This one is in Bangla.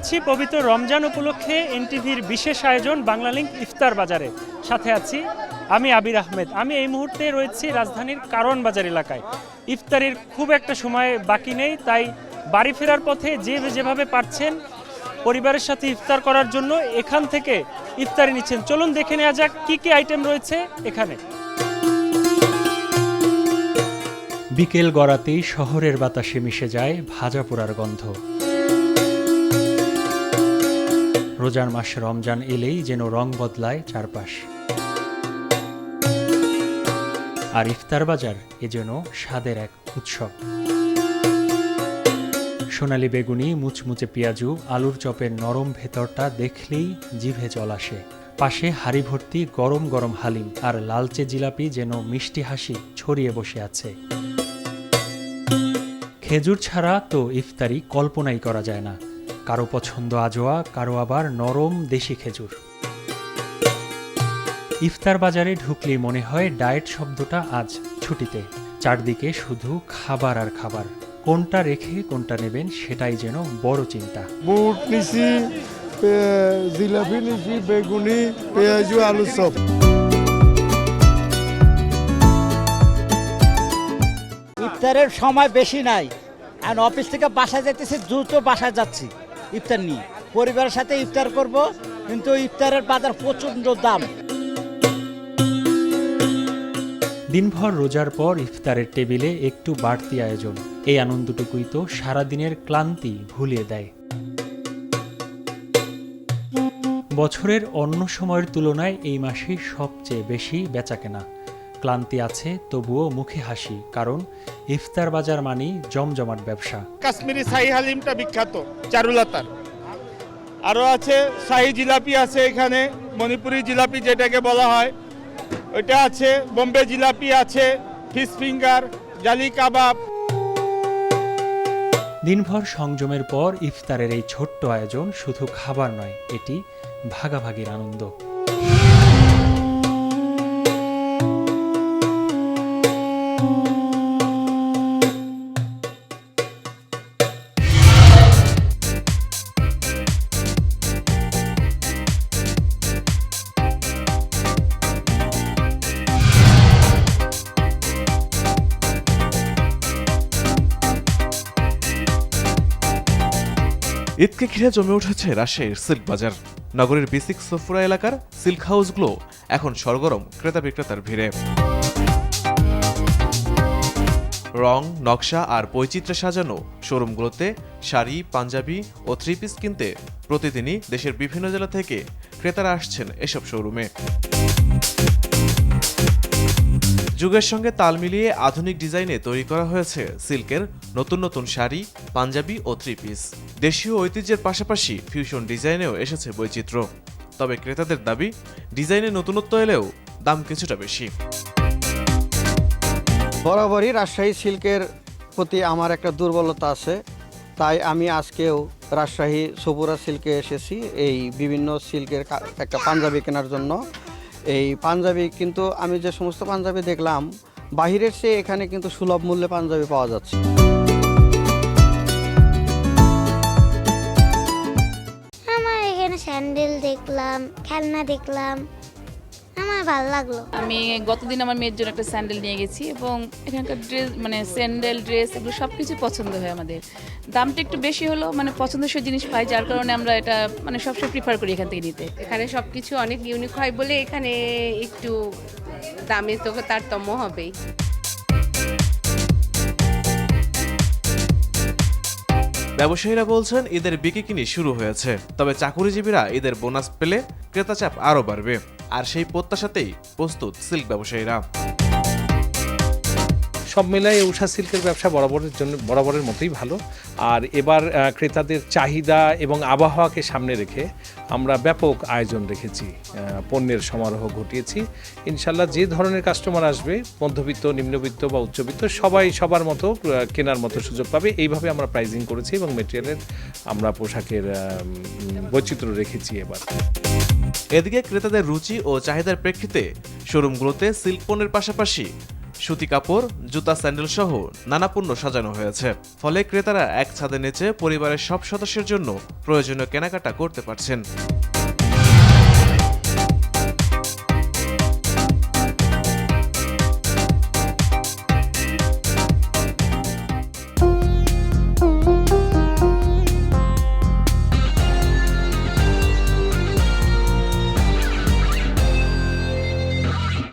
আছি পবিত্র রমজান উপলক্ষে এনটিভির বিশেষ আয়োজন বাংলালিংক ইফতার বাজারে। সাথে আছি আমি আবির আহমেদ। আমি এই মুহূর্তে রয়েছি রাজধানীর কারওয়ান বাজার এলাকায়। ইফতারের খুব একটা সময় বাকি নেই, তাই বাড়ি ফেরার পথে যেভাবে পারছেন পরিবারের সাথে ইফতার করার জন্য এখান থেকে ইফতারি নিচ্ছেন। চলুন দেখে নেওয়া যাক কী কী আইটেম রয়েছে এখানে। বিকেল গড়াতেই শহরের বাতাসে মিশে যায় ভাজা পোড়ার গন্ধ। রোজার মাস রমজান এলেই যেন রং বদলায় চারপাশ। আর ইফতার বাজার এ যেন স্বাদের এক উৎসব। সোনালি বেগুনি, মুচমুচে পেঁয়াজু, আলুর চপের নরম ভেতরটা দেখলেই জিভে জল আসে। পাশে হাঁড়ি ভর্তি গরম গরম হালিম আর লালচে জিলাপি যেন মিষ্টি হাসি ছড়িয়ে বসে আছে। খেজুর ছাড়া তো ইফতারি কল্পনাই করা যায় না। কারো পছন্দ আজোয়া, কারো আবার নরম দেশি খেজুর। ইফতার বাজারে ঢুকলেই মনে হয় ডায়েট শব্দটা আজ ছুটিতে। চারদিকে শুধু খাবার আর খাবার। কোনটা রেখে কোনটা নেবেন সেটাই যেন বড় চিন্তা। বুট নিছি, জিলাপি নিছি, বেগুনি, পেঁয়াজু, আলু চপ। ইফতারের সময় বেশি নাই, আর অফিস থেকে বাসায় যাইতেছি, দ্রুত বাসায় যাচ্ছি ইফতার নিয়ে। পরিবারের সাথে ইফতার করব, কিন্তু ইফতারের বাজার প্রচণ্ড দাম। দিনভর রোজার পর ইফতারের টেবিলে একটু বাড়তি আয়োজন। এই আনন্দটুকুই তো সারাদিনের ক্লান্তি ভুলিয়ে দেয়। বছরের অন্য সময়ের তুলনায় এই মাসে সবচেয়ে বেশি বেচাকেনা। ক্লান্তি আছে তবুও মুখে হাসি, কারণ ইফতার বাজার মানেই জমজমাট ব্যবসা। কাশ্মীরি শাহী হালিমটা বিখ্যাত চারুলতার। আরও আছে শাহী জিলাপি আছে, এখানে মণিপুরি জিলাপি যেটাকে বলা হয় ওইটা আছে, বোম্বে জিলাপি আছে, ফিশ ফিঙ্গার, জালি কাবাব। দিনভর সংযমের পর ইফতারের এই ছোট্ট আয়োজন শুধু খাবার নয়, এটি ভাগাভাগির আনন্দ। ঈদকে ঘিরে জমে উঠেছে রাজশাহীর সিল্ক বাজার। নগরীর বেসিক সফুরা এলাকার সিল্ক হাউসগুলো এখন সরগরম ক্রেতা বিক্রেতার ভিড়ে। রং, নকশা আর বৈচিত্র্যে সাজানো শোরুমগুলোতে শাড়ি, পাঞ্জাবি ও থ্রি পিস কিনতে প্রতিদিনই দেশের বিভিন্ন জেলা থেকে ক্রেতারা আসছেন এসব শোরুমে। যুগের সঙ্গে তাল মিলিয়ে আধুনিক ডিজাইনে তৈরি করা হয়েছে সিল্কের নতুন নতুন শাড়ি, পাঞ্জাবি ও থ্রি পিস। দেশীয় ঐতিহ্যের পাশাপাশি ফিউশন ডিজাইনেও এসেছে বৈচিত্র্য। তবে ক্রেতাদের দাবি, ডিজাইনে নতুনত্ব এলেও দাম কিছুটা বেশি। বরাবরই রাজশাহী সিল্কের প্রতি আমার একটা দুর্বলতা আছে, তাই আমি আজকেও রাজশাহী সফুরা সিল্কে এসেছি এই বিভিন্ন সিল্কের একটা পাঞ্জাবি কেনার জন্য। এই পাঞ্জাবি কিন্তু আমি যে সমস্ত পাঞ্জাবি দেখলাম, বাহিরের চেয়ে এখানে কিন্তু সুলভ মূল্যে পাঞ্জাবি পাওয়া যাচ্ছে। আমার এখানে স্যান্ডেল দেখলাম, খেলনা দেখলাম, আমার ভালো লাগলো। আমি গতদিন আমার মেয়ের জন্য একটা স্যান্ডেল নিয়ে গেছি এবং এখানকার ড্রেস মানে স্যান্ডেল, ড্রেস এগুলো সব কিছু পছন্দ হয় আমাদের। দামটা একটু বেশি হলো, মানে পছন্দসই জিনিস পাই, যার কারণে আমরা এটা মানে সবসময় প্রিফার করি এখান থেকে নিতে। এখানে সব কিছু অনেক ইউনিক হয় বলে এখানে একটু দামে তো তারতম্য হবেই। ব্যবসায়ীরা বলছেন ঈদের বিকিকিনি শুরু হয়েছে, তবে চাকুরিজীবীরা ঈদের বোনাস পেলে ক্রেতা চাপ আরও বাড়বে। আর সেই প্রত্যাশাতেই প্রস্তুত সিল্ক ব্যবসায়ীরা। সব মিলাই উষা সিল্কের ব্যবসা বরাবরের মতোই ভালো। আর এবার ক্রেতাদের চাহিদা এবং আবহাওয়াকে সামনে রেখে আমরা ব্যাপক আয়োজন রেখেছি, পণ্যের সমারোহ ঘটিয়েছি। ইনশাল্লাহ যে ধরনের কাস্টমার আসবে, মধ্যবিত্ত, নিম্নবিত্ত বা উচ্চবিত্ত, সবাই সবার মতো কেনার মতো সুযোগ পাবে। এইভাবে আমরা প্রাইজিং করেছি এবং মেটেরিয়ালের আমরা পোশাকের বৈচিত্র্য রেখেছি এবার। এদিকে ক্রেতাদের রুচি ও চাহিদার প্রেক্ষিতে শোরুমগুলোতে সিল্ক পণ্যের পাশাপাশি সুতি কাপড়, জুতা, স্যান্ডেল সহ নানা পণ্য সাজানো হয়েছে। ফলে ক্রেতারা এক ছাদের নিচে পরিবারের সব সদস্যের জন্য প্রয়োজনীয় কেনাকাটা করতে পারছেন।